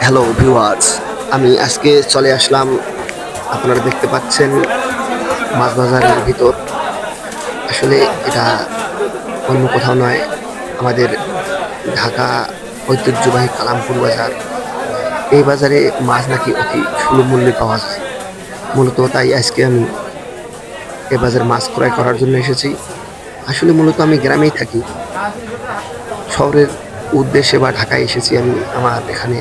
Hello viewers, আমি আজকে চলে আসলাম। আপনারা দেখতে পাচ্ছেন মাছ বাজারের ভিতর। আসলে এটা অন্য কোথাও নয়, আমাদের ঢাকা ঐতিহ্যবাহী কালামপুর বাজার। এই বাজারে মাছ নাকি অতি সুলভ মূল্যে পাওয়া যায়। মূলত তাই আজকে আমি এ বাজারে মাছ ক্রয় করার জন্য এসেছি। আসলে মূলত আমি গ্রামেই থাকি, শহরের উদ্দেশ্যে বা ঢাকায় এসেছি। আমি আমার এখানে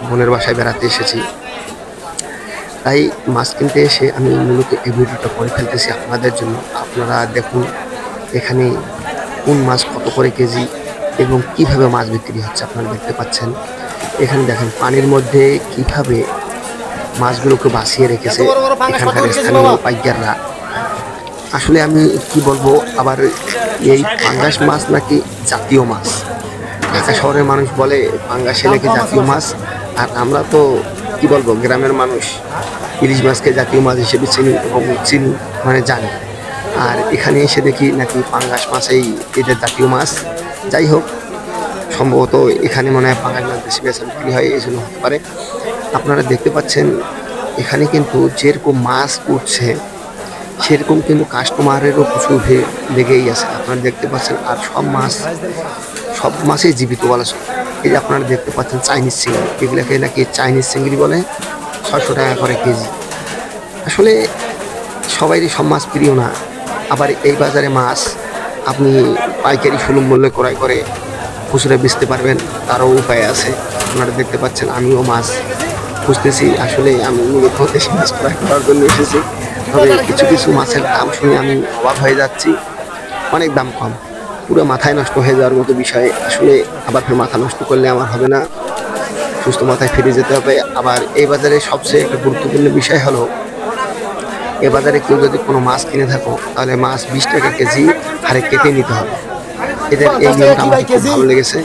বোনের বাসায় বেড়াতে এসেছি। তাই মাছ কিনতে এসে আমি মূলত এই ভিডিওটা করে ফেলতেছি আপনাদের জন্য। আপনারা দেখুন এখানে কোন মাছ কত করে কেজি এবং কিভাবে মাছ বিক্রি হচ্ছে। আপনারা দেখতে পাচ্ছেন এখানে দেখেন পানির মধ্যে কিভাবে মাছগুলোকে বাঁচিয়ে রেখেছে এখানকার স্থানীয় পাইকাররা। আসলে আমি কি বলবো, আবার এই পাঙ্গাস মাছ নাকি জাতীয় মাছ। ঢাকা শহরের মানুষ বলে পাঙ্গাস নাকি জাতীয় মাছ, আর আমরা তো কি বলবো, গ্রামের মানুষ ইলিশ মাছকে জাতীয় মাছ হিসেবে চিনি এবং চিনি মানে জানি। আর এখানে এসে দেখি নাকি পাঙ্গাস মাছেই এদের জাতীয় মাছ। যাই হোক, সম্ভবত এখানে মনে হয় পাঙ্গাস মাছ বেশি বেশি বিক্রি হয়, এই জন্য হতে পারে। আপনারা দেখতে পাচ্ছেন এখানে কিন্তু যেরকম মাছ উঠছে সেরকম কিন্তু কাস্টমারেরও প্রচুর ভিড় লেগেই আছে। আপনারা দেখতে পাচ্ছেন, আর সব মাছই জীবিত বলা চলে। এই যে আপনারা দেখতে পাচ্ছেন চাইনিজ চিংড়ি, এগুলোকে নাকি চাইনিজ চিংড়ি বলে, 600 টাকা করে কেজি। আসলে সবাইরই সব মাছ প্রিয় না। আবার এই বাজারে মাছ আপনি পাইকারি সুলভ মূল্যে ক্রয় করে খুচরা বেচতে পারবেন, তারও উপায় আছে। আপনারা দেখতে পাচ্ছেন আমিও মাছ খুঁজতেছি। আসলে আমি মূলত দেশি মাছ ক্রয় করার জন্য এসেছি। তবে কিছু কিছু মাছের দাম শুনে আমি অবাক হয়ে যাচ্ছি, অনেক দাম কম, পুরো মাথায় নষ্ট হয়ে যাওয়ার মতো বিষয়। আসলে আবার ফের মাথা নষ্ট করলে আমার হবে না, সুস্থ মাথায় ফিরে যেতে হবে। আবার এই বাজারে সবচেয়ে একটা গুরুত্বপূর্ণ বিষয় হলো, এ বাজারে কেউ যদি কোনো মাছ কিনে থাকো তাহলে মাছ 20 টাকা কেজি হারে কেটে নিতে হবে। এদের এই নিয়মটা আমার খুব ভালো লেগেছে।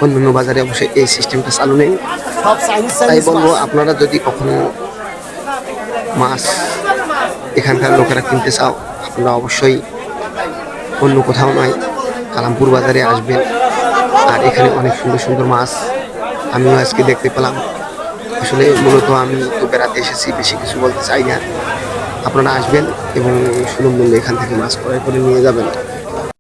অন্যান্য বাজারে অবশ্যই এই সিস্টেমটা চালু নেই। তাই বলবো, আপনারা যদি কখনো মাছ এখানকার লোকেরা কিনতে চাও, আপনারা অবশ্যই অন্য কোথাও নয়, কালামপুর বাজারে আসবেন। আর এখানে অনেক সুন্দর সুন্দর মাছ আমিও আজকে দেখতে পেলাম। আসলে মূলত আমি তো বেড়াতে এসেছি, বেশি কিছু বলতে চাই না। আপনারা আসবেন এবং সুলভ মূল্যে এখান থেকে মাছ ক্রয় করে নিয়ে যাবেন।